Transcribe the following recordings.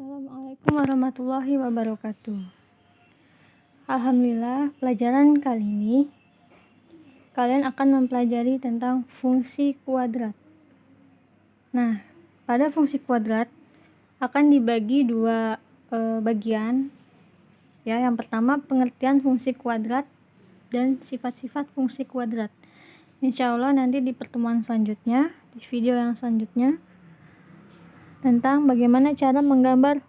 Assalamualaikum warahmatullahi wabarakatuh. Alhamdulillah, pelajaran kali ini kalian akan mempelajari tentang fungsi kuadrat. Nah, pada fungsi kuadrat akan dibagi dua bagian. Ya, yang pertama pengertian fungsi kuadrat dan sifat-sifat fungsi kuadrat. Insya Allah nanti di pertemuan selanjutnya, di video yang selanjutnya, tentang bagaimana cara menggambar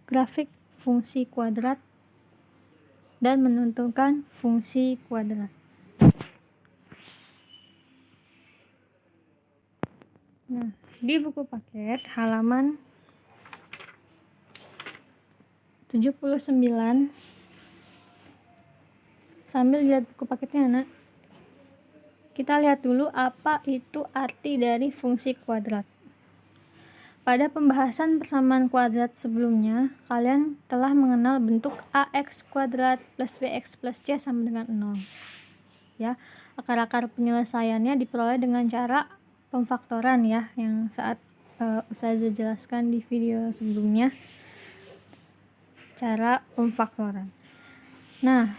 grafik fungsi kuadrat dan menentukan fungsi kuadrat. Nah, di buku paket halaman 79, sambil lihat buku paketnya anak, kita lihat dulu apa itu arti dari fungsi kuadrat. Pada pembahasan persamaan kuadrat sebelumnya, kalian telah mengenal bentuk ax kuadrat plus bx plus c sama dengan 0. Ya, akar-akar penyelesaiannya diperoleh dengan cara pemfaktoran ya, yang saat Ustazah jelaskan di video sebelumnya, cara pemfaktoran. Nah,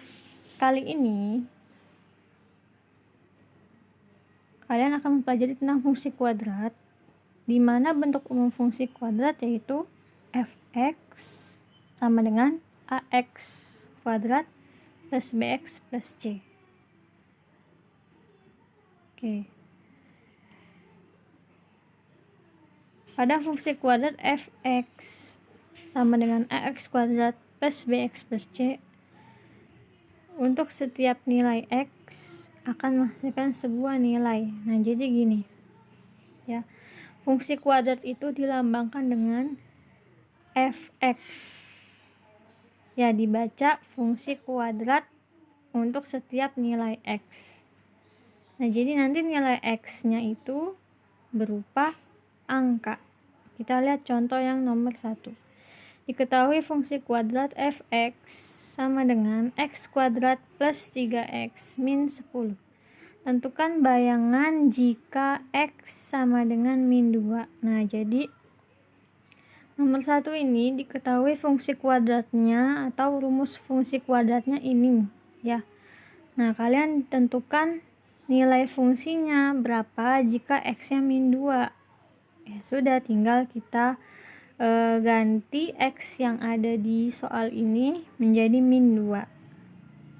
kali ini kalian akan mempelajari tentang fungsi kuadrat, di mana bentuk umum fungsi kuadrat yaitu fx sama dengan ax kuadrat plus bx plus c. Oke. Pada fungsi kuadrat fx sama dengan ax kuadrat plus bx plus c, untuk setiap nilai x akan menghasilkan sebuah nilai. Nah, jadi gini ya, fungsi kuadrat itu dilambangkan dengan fx. Ya, dibaca fungsi kuadrat untuk setiap nilai x. Nah, jadi nanti nilai x-nya itu berupa angka. Kita lihat contoh yang nomor 1. Diketahui fungsi kuadrat fx sama dengan x kuadrat plus 3x min 10. Tentukan bayangan jika x sama dengan min 2. Nah, jadi nomor 1 ini diketahui fungsi kuadratnya atau rumus fungsi kuadratnya ini ya. Nah, kalian tentukan nilai fungsinya berapa jika x-nya min 2. Ya sudah, tinggal kita ganti x yang ada di soal ini menjadi min 2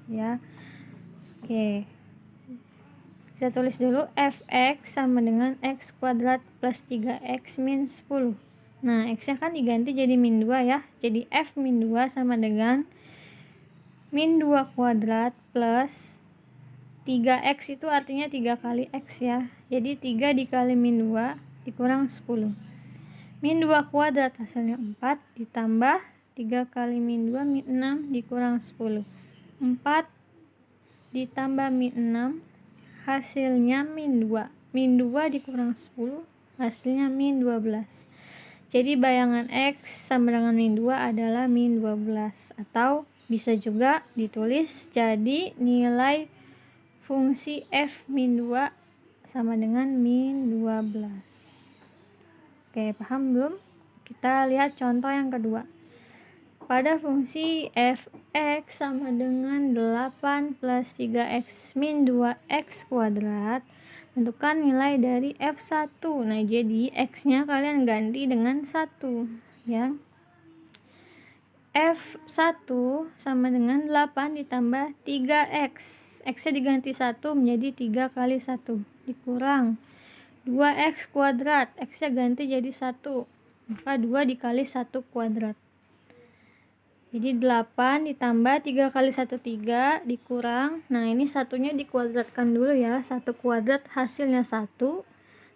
ya. Oke, kita tulis dulu fx sama dengan x kuadrat plus 3x min 10. Nah, x nya kan diganti jadi min 2 ya, jadi f min 2 sama dengan min 2 kuadrat plus 3x itu artinya 3 kali x ya, jadi 3 dikali min 2 dikurang 10. Min 2 kuadrat hasilnya 4 ditambah 3 kali min 2 min 6 dikurang 10. 4 ditambah min 6 hasilnya min 2. Min 2 dikurang 10 hasilnya min 12. Jadi bayangan x sama dengan min 2 adalah min 12. Atau bisa juga ditulis jadi nilai fungsi f min 2 sama dengan min 12. Oke, paham belum? Kita lihat contoh yang kedua. Pada fungsi fx sama dengan 8 plus 3x min 2x kuadrat, tentukan nilai dari f1. Nah, jadi x-nya kalian ganti dengan 1 ya. f1 sama dengan 8 ditambah 3x. x-nya diganti 1 menjadi 3 kali 1 dikurang 2x kuadrat, x-nya ganti jadi 1, maka 2 dikali 1 kuadrat. Jadi 8 ditambah 3 kali 1, 3 dikurang, nah ini satunya dikuadratkan dulu ya, 1 kuadrat hasilnya 1,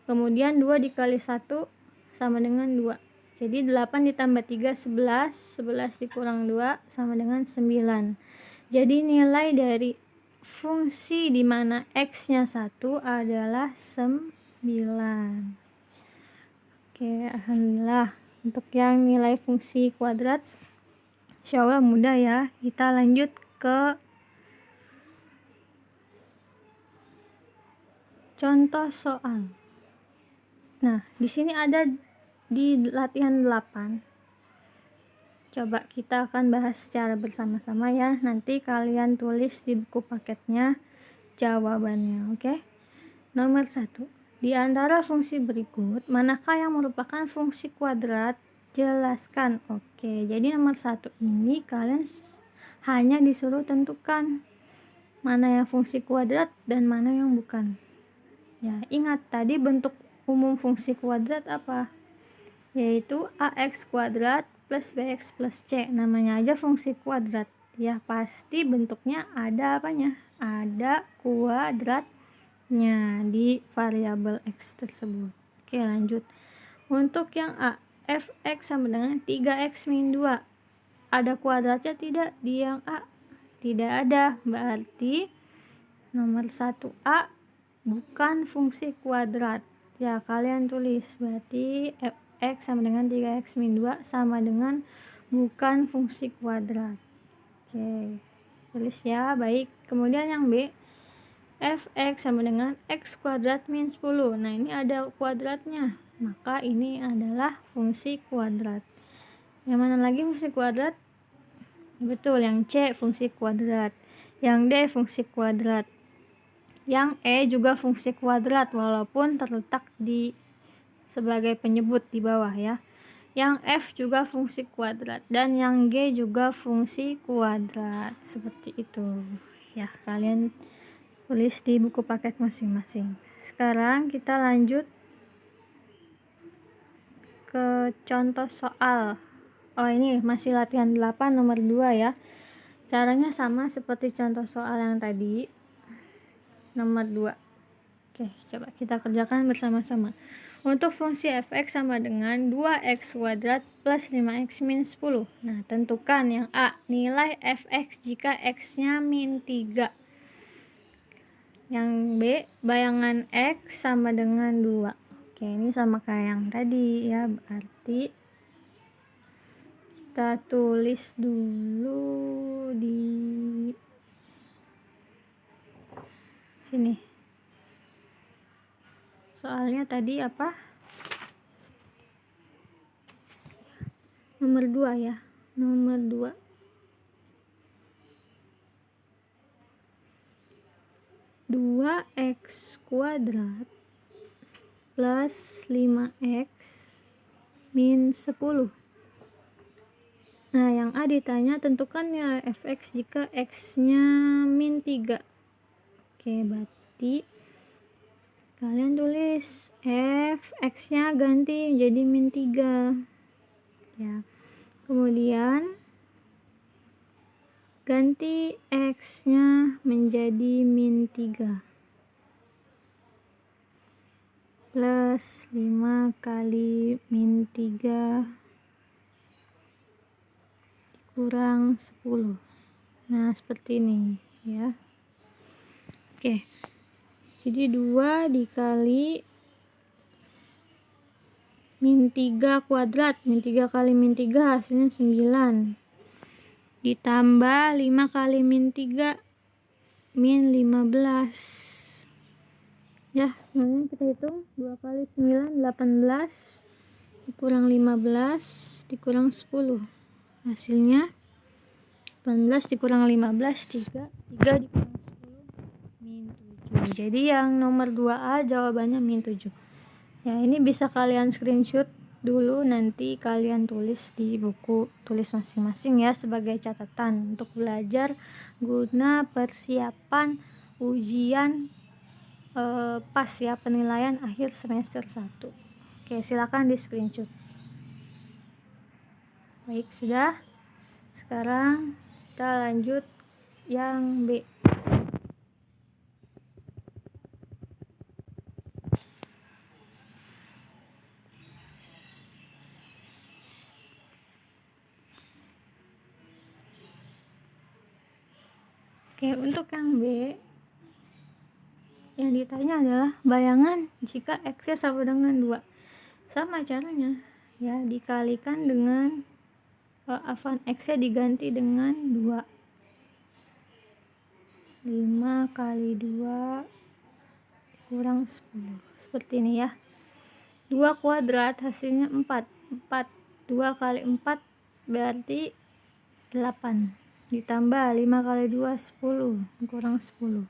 kemudian 2 dikali 1 sama dengan 2. Jadi 8 ditambah 3, 11, 11 dikurang 2 sama dengan 9. Jadi nilai dari fungsi di mana x-nya 1 adalah 9. Oke, alhamdulillah untuk yang nilai fungsi kuadrat insyaallah mudah ya. Kita lanjut ke contoh soal. Nah, di sini ada di latihan 8 Coba kita akan bahas secara bersama-sama ya. Nanti kalian tulis di buku paketnya jawabannya, oke? Nomor 1. Di antara fungsi berikut, manakah yang merupakan fungsi kuadrat? Jelaskan. Oke, jadi nomor 1 ini kalian hanya disuruh tentukan mana yang fungsi kuadrat dan mana yang bukan. Ya, ingat tadi bentuk umum fungsi kuadrat apa? Yaitu ax kuadrat plus bx plus c. Namanya aja fungsi kuadrat. Ya, pasti bentuknya ada apanya? Ada kuadratnya di variabel x tersebut. Oke, lanjut. Untuk yang a, fx sama dengan 3x min 2. Ada kuadratnya tidak di yang a? Tidak ada. Berarti nomor 1a bukan fungsi kuadrat. Ya, kalian tulis. Berarti fx sama dengan 3x min 2 sama dengan bukan fungsi kuadrat. Oke, tulis ya. Baik, kemudian yang b, fx sama dengan x kuadrat min 10. Nah, ini ada kuadratnya, maka ini adalah fungsi kuadrat. Yang mana lagi fungsi kuadrat? Betul, yang c fungsi kuadrat, yang d fungsi kuadrat, yang e juga fungsi kuadrat walaupun terletak di sebagai penyebut di bawah ya. Yang f juga fungsi kuadrat dan yang g juga fungsi kuadrat. Seperti itu ya, kalian tulis di buku paket masing-masing. Sekarang kita lanjut ke contoh soal. Oh, ini masih latihan 8 nomor 2 ya. Caranya sama seperti contoh soal yang tadi nomor 2. Oke, coba kita kerjakan bersama-sama. Untuk fungsi fx sama dengan 2x kuadrat plus 5x min 10. Nah, tentukan yang a, nilai fx jika x-nya min 3. Yang b, bayangan x sama dengan 2. Oke, ini sama kayak yang tadi ya. Berarti kita tulis dulu di sini. Soalnya tadi apa? Nomor 2 ya. Nomor 2. Dua x kuadrat plus 5x min 10. Nah, yang a ditanya tentukan ya fx jika x-nya min 3. Oke, berarti kalian tulis fx-nya ganti jadi min 3 ya. Kemudian ganti x-nya menjadi min 3 plus 5 kali min 3 kurang 10. Nah, seperti ini ya. Oke, jadi 2 dikali min 3 kuadrat, min 3 kali min 3 hasilnya 9, ditambah 5 kali min 3 min 15 ya. Kemudian kita hitung 2 kali 9 18 dikurang 15 dikurang 10, hasilnya 18 dikurang 15 3 dikurang 10 min 7. Jadi yang nomor 2A jawabannya min 7 ya. Ini bisa kalian screenshot dulu, nanti kalian tulis di buku tulis masing-masing ya sebagai catatan untuk belajar guna persiapan ujian pas ya, penilaian akhir semester 1. Oke, silakan di screenshot. Baik, sudah. Sekarang kita lanjut yang B. Oke, untuk yang B yang ditanya adalah bayangan jika x-nya sama dengan 2. Sama caranya ya, dikalikan dengan x-nya diganti dengan 2. 5 kali 2 kurang 10. Seperti ini ya. 2 kuadrat hasilnya 4. 2 kali 4 berarti 8 ditambah 5 kali 2 10 kurang 10.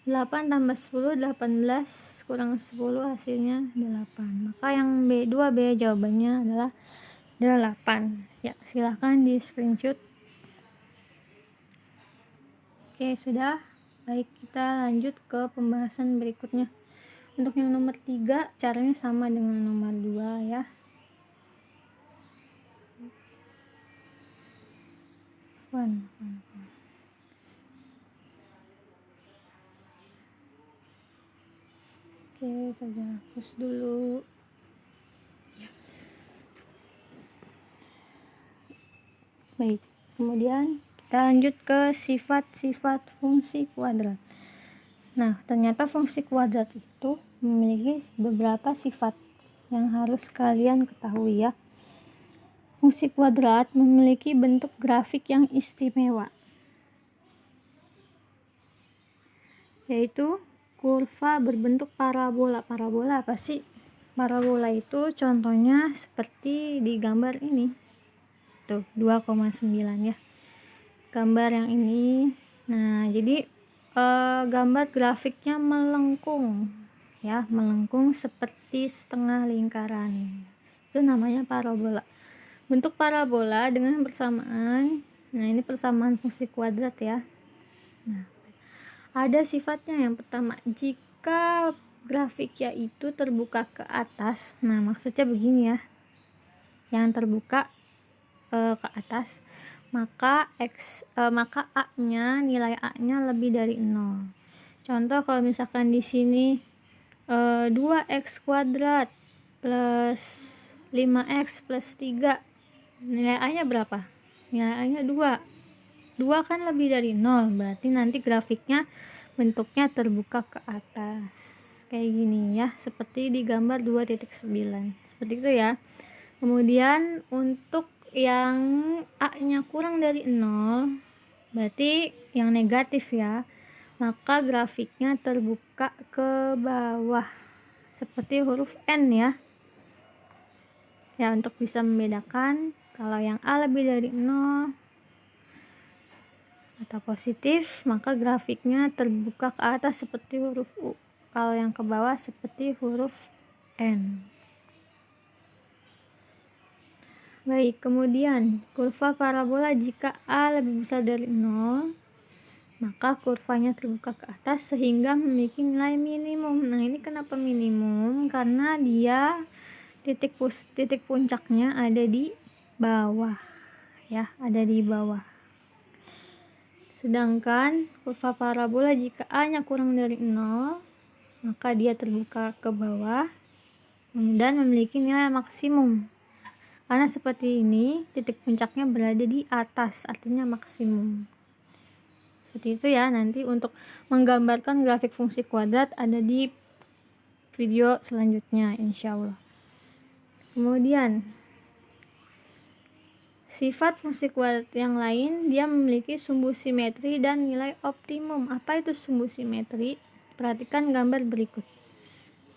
8 tambah 10 18 kurang 10 hasilnya 8. Maka yang B2B jawabannya adalah 8. Ya, silahkan di screenshot. Oke, sudah. Baik, kita lanjut ke pembahasan berikutnya. Untuk yang nomor 3 caranya sama dengan nomor 2 ya. Oke, saya hapus dulu. Baik, kemudian kita lanjut ke sifat-sifat fungsi kuadrat. Nah, ternyata fungsi kuadrat itu memiliki beberapa sifat yang harus kalian ketahui ya. Fungsi kuadrat memiliki bentuk grafik yang istimewa, yaitu kurva berbentuk parabola. Parabola apa sih? Parabola itu contohnya seperti di gambar ini. Tuh, 2,9 ya. Gambar yang ini. Nah, jadi gambar grafiknya melengkung ya, melengkung seperti setengah lingkaran. Itu namanya parabola. Bentuk parabola dengan persamaan. Nah, ini persamaan fungsi kuadrat ya. Nah, ada sifatnya. Yang pertama, jika grafiknya itu terbuka ke atas. Nah, maksudnya begini ya. Yang terbuka ke atas, maka maka A-nya, nilai A-nya lebih dari 0. Contoh kalau misalkan di sini 2x kuadrat plus 5x plus 3, nilai A-nya berapa? Nilai A-nya 2. 2 kan lebih dari 0, berarti nanti grafiknya bentuknya terbuka ke atas. Kayak gini ya, seperti di gambar 2.9. Seperti itu ya. Kemudian untuk yang A-nya kurang dari 0, berarti yang negatif ya, maka grafiknya terbuka ke bawah seperti huruf N ya. Ya, untuk bisa membedakan kalau yang A lebih dari 0 atau positif, maka grafiknya terbuka ke atas seperti huruf U. Kalau yang ke bawah seperti huruf N. Baik, kemudian kurva parabola jika A lebih besar dari 0, maka kurvanya terbuka ke atas sehingga memiliki nilai minimum. Nah, ini kenapa minimum? Karena dia titik puncaknya ada di bawah ya, ada di bawah. Sedangkan kurva parabola jika A-nya kurang dari 0, maka dia terbuka ke bawah dan memiliki nilai maksimum. Karena seperti ini, titik puncaknya berada di atas, artinya maksimum. Seperti itu ya. Nanti untuk menggambarkan grafik fungsi kuadrat ada di video selanjutnya, insya Allah. Kemudian sifat fungsi kuadrat yang lain, dia memiliki sumbu simetri dan nilai optimum. Apa itu sumbu simetri? Perhatikan gambar berikut.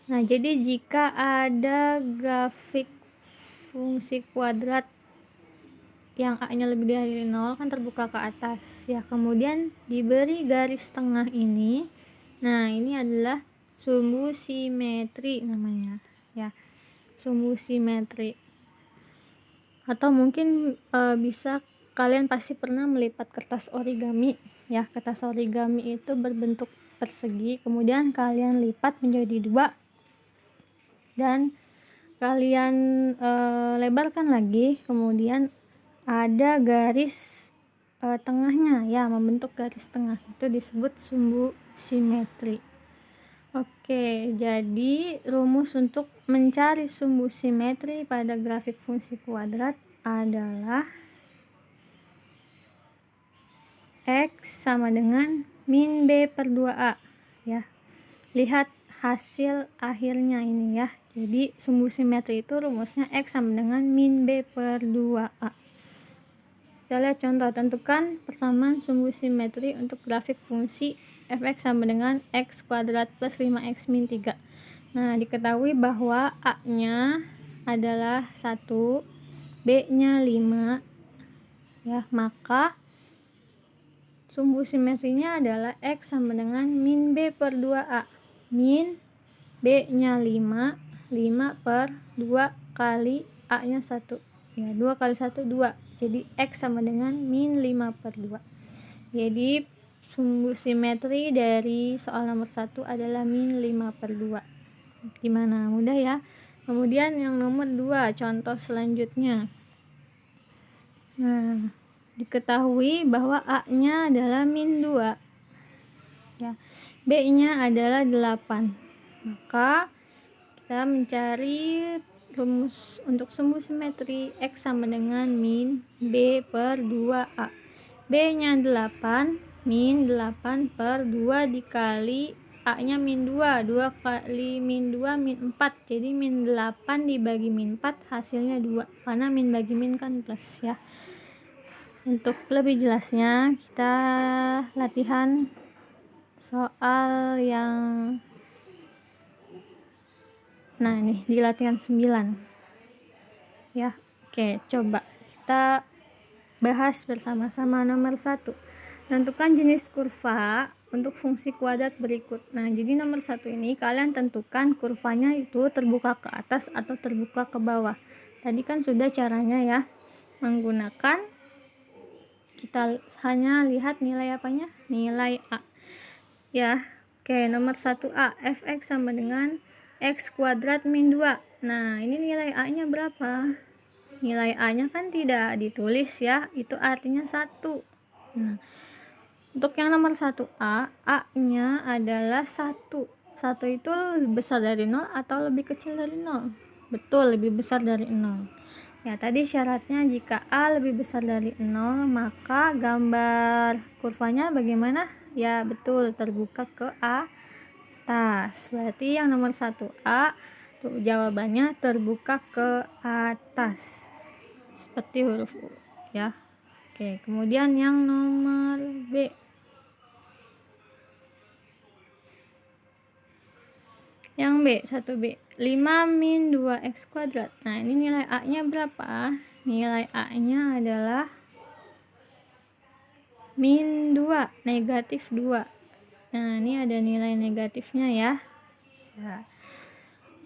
Nah, jadi jika ada grafik fungsi kuadrat yang A-nya lebih dari 0 kan terbuka ke atas ya, kemudian diberi garis tengah ini. Nah, ini adalah sumbu simetri namanya ya, sumbu simetri. Atau mungkin bisa kalian pasti pernah melipat kertas origami ya. Kertas origami itu berbentuk persegi, kemudian kalian lipat menjadi 2 dan kalian lebarkan lagi, kemudian ada garis tengahnya ya, membentuk garis tengah, itu disebut sumbu simetri. Oke, jadi rumus untuk mencari sumbu simetri pada grafik fungsi kuadrat adalah X sama dengan min B per 2A ya. Lihat hasil akhirnya ini ya. Jadi sumbu simetri itu rumusnya X sama dengan min B per 2A. Kita lihat contoh. Tentukan persamaan sumbu simetri untuk grafik fungsi fx sama dengan x kuadrat plus 5x min 3. Nah, diketahui bahwa A-nya adalah 1, B-nya 5 ya, maka sumbu simetrinya adalah X sama dengan min B per 2A. Min B-nya 5 per 2 kali A-nya 1 ya, 2 kali 1 2, jadi X sama dengan min 5 per 2. Jadi sumbu simetri dari soal nomor 1 adalah min 5 per 2. Gimana? Mudah ya. Kemudian yang nomor 2, contoh selanjutnya. Nah, diketahui bahwa A-nya adalah min 2 ya, B-nya adalah 8. Maka kita mencari rumus untuk sumbu simetri X sama dengan min B per 2A. B-nya 8, min 8 per 2 dikali A-nya min 2. 2 kali min 2 min 4. Jadi min 8 dibagi min 4 hasilnya 2. Karena min bagi min kan plus ya. Untuk lebih jelasnya kita latihan soal yang nih di latihan 9 ya. Oke, coba kita bahas bersama-sama. Nomor 1, tentukan jenis kurva untuk fungsi kuadrat berikut. Nah, jadi nomor 1 ini kalian tentukan kurvanya itu terbuka ke atas atau terbuka ke bawah. Tadi kan sudah caranya ya, menggunakan kita hanya lihat nilai apanya, nilai A ya. Oke, nomor 1A, fx sama dengan x kuadrat min 2. Nah, ini nilai A-nya berapa? Nilai A-nya kan tidak ditulis ya, itu artinya 1. Nah, untuk yang nomor 1A, A-nya adalah 1. 1 itu lebih besar dari 0 atau lebih kecil dari 0? Betul, lebih besar dari 0. Ya, tadi syaratnya jika A lebih besar dari 0, maka gambar kurvanya bagaimana? Ya, betul, terbuka ke atas. Berarti yang nomor 1A jawabannya terbuka ke atas seperti huruf U ya. Oke, kemudian yang nomor B. Yang B, 1B, 5 min 2x kuadrat. Nah, ini nilai A-nya berapa? Nilai A-nya adalah min 2, negatif 2. Nah, ini ada nilai negatifnya ya.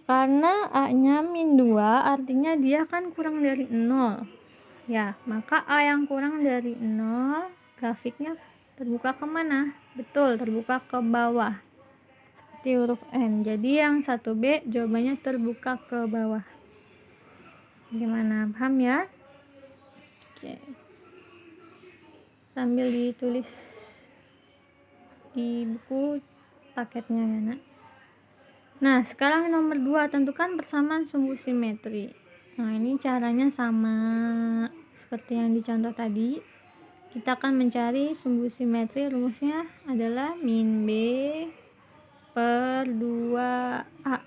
Karena A-nya min 2 artinya dia kan kurang dari 0 ya, maka A yang kurang dari 0 grafiknya terbuka kemana? Betul, terbuka ke bawah seperti huruf N. Jadi yang 1B jawabannya terbuka ke bawah. Gimana, paham ya? Oke, sambil ditulis di buku paketnya ya nak. Nah, sekarang nomor 2, tentukan persamaan sumbu simetri. Nah, ini caranya sama seperti yang dicontoh tadi. Kita akan mencari sumbu simetri, rumusnya adalah min B per 2A.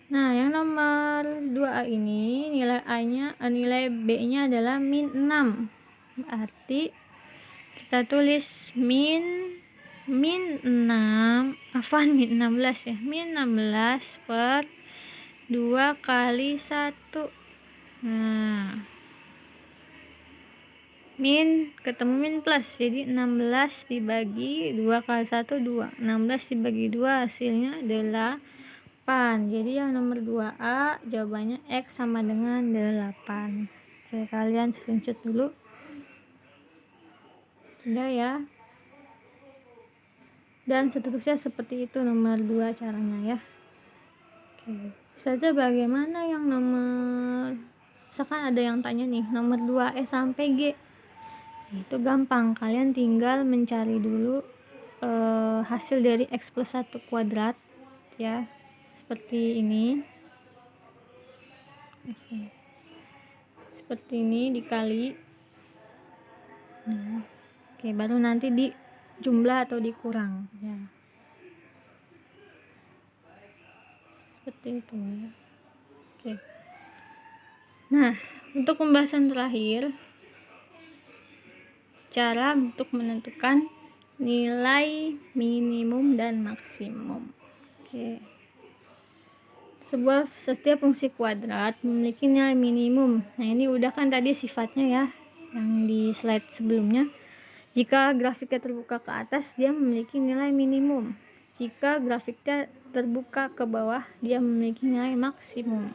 Nah, yang nomor 2A ini nilai B-nya adalah min 6. Berarti kita tulis min 16 ya, min 16 per 2 kali 1. Nah, min ketemu min plus, jadi 16 dibagi 2 kali 1 2. 16 dibagi 2 hasilnya 8. Jadi yang nomor 2A jawabannya X sama dengan 8. Oke, kalian screenshot dulu. Sudah ya. Dan seterusnya seperti itu nomor 2 caranya ya. Oke, saja bagaimana yang nomor, misalkan ada yang tanya nih, nomor 2E sampai G. Itu gampang, kalian tinggal mencari dulu hasil dari X plus 1 kuadrat ya, seperti ini. Seperti ini dikali. Nah, oke, baru nanti di jumlah atau dikurang ya, seperti itu ya. Oke, nah untuk pembahasan terakhir, cara untuk menentukan nilai minimum dan maksimum. Oke, setiap fungsi kuadrat memiliki nilai minimum. Nah, ini udah kan tadi sifatnya ya, yang di slide sebelumnya. Jika grafiknya terbuka ke atas, dia memiliki nilai minimum. Jika grafiknya terbuka ke bawah, dia memiliki nilai maksimum.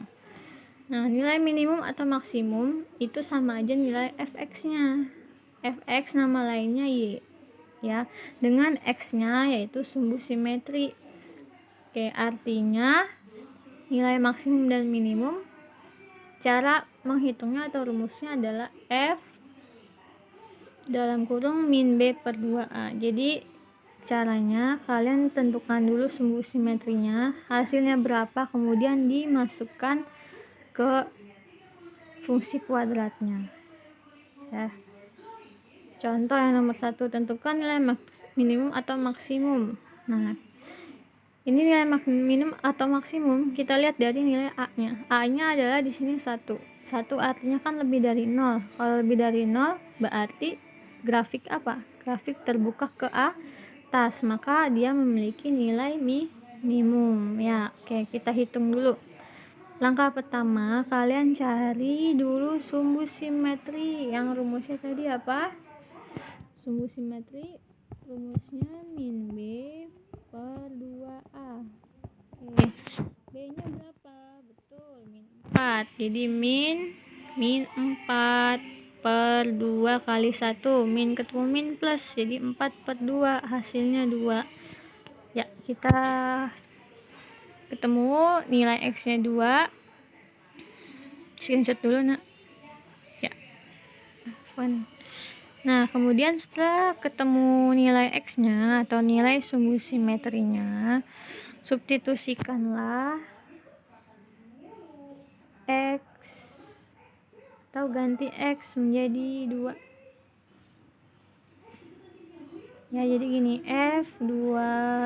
Nah, nilai minimum atau maksimum itu sama aja nilai fx-nya. Fx nama lainnya y, ya, dengan x-nya yaitu sumbu simetri. Oke, artinya nilai maksimum dan minimum, cara menghitungnya atau rumusnya adalah f dalam kurung min b per 2a. Jadi caranya kalian tentukan dulu sumbu simetrinya, hasilnya berapa, kemudian dimasukkan ke fungsi kuadratnya ya. Contoh yang nomor 1, tentukan nilai minimum atau maksimum. Nah, ini nilai minimum atau maksimum kita lihat dari nilai a-nya. A-nya adalah di sini 1. 1 artinya kan lebih dari 0. Kalau lebih dari 0 berarti grafik apa? Grafik terbuka ke atas, maka dia memiliki nilai minimum ya. Oke, kita hitung dulu. Langkah pertama, kalian cari dulu sumbu simetri. Yang rumusnya tadi apa? Sumbu simetri rumusnya min b per 2a. Oke, b nya berapa? Betul, min 4. Jadi min 4 per 2 kali 1. Min ketemu min plus, jadi 4 per 2, hasilnya 2 ya. Kita ketemu nilai x nya 2, screenshot dulu nak ya. Nah, kemudian setelah ketemu nilai x-nya atau nilai sumbu simetrinya, substitusikanlah x atau ganti x menjadi 2. Ya, jadi gini, f2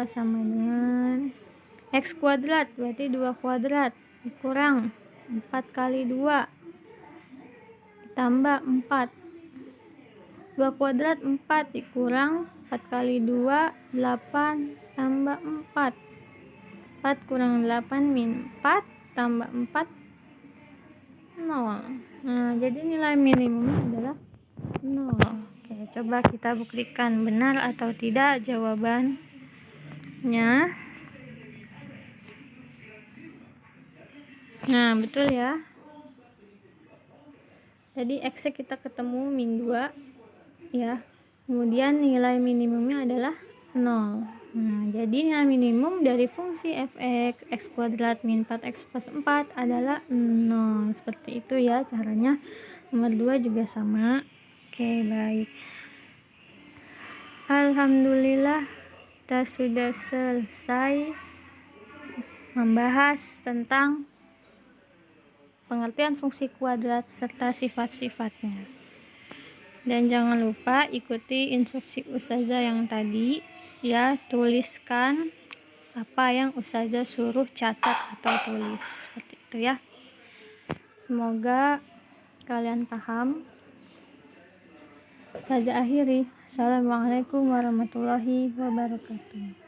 sama dengan x kuadrat, berarti 2 kuadrat kurang 4 kali 2 ditambah 4. 2 kuadrat 4 dikurang 4 kali 2 8 tambah 4. 4 kurang 8 min 4 tambah 4 0. Nah, jadi nilai minimumnya adalah 0. Oke, coba kita buktikan benar atau tidak jawabannya. Nah, betul ya. Jadi x kita ketemu min 2 ya. Kemudian nilai minimumnya adalah 0. Nah, jadi nilai minimum dari fungsi fx x kuadrat min 4x plus 4 adalah 0. Seperti itu ya caranya. Nomor 2 juga sama. Oke, baik. Alhamdulillah, kita sudah selesai membahas tentang pengertian fungsi kuadrat serta sifat-sifatnya. Dan jangan lupa ikuti instruksi ustazah yang tadi ya, tuliskan apa yang ustazah suruh catat atau tulis, seperti itu ya. Semoga kalian paham. Ustazah akhiri, assalamualaikum warahmatullahi wabarakatuh.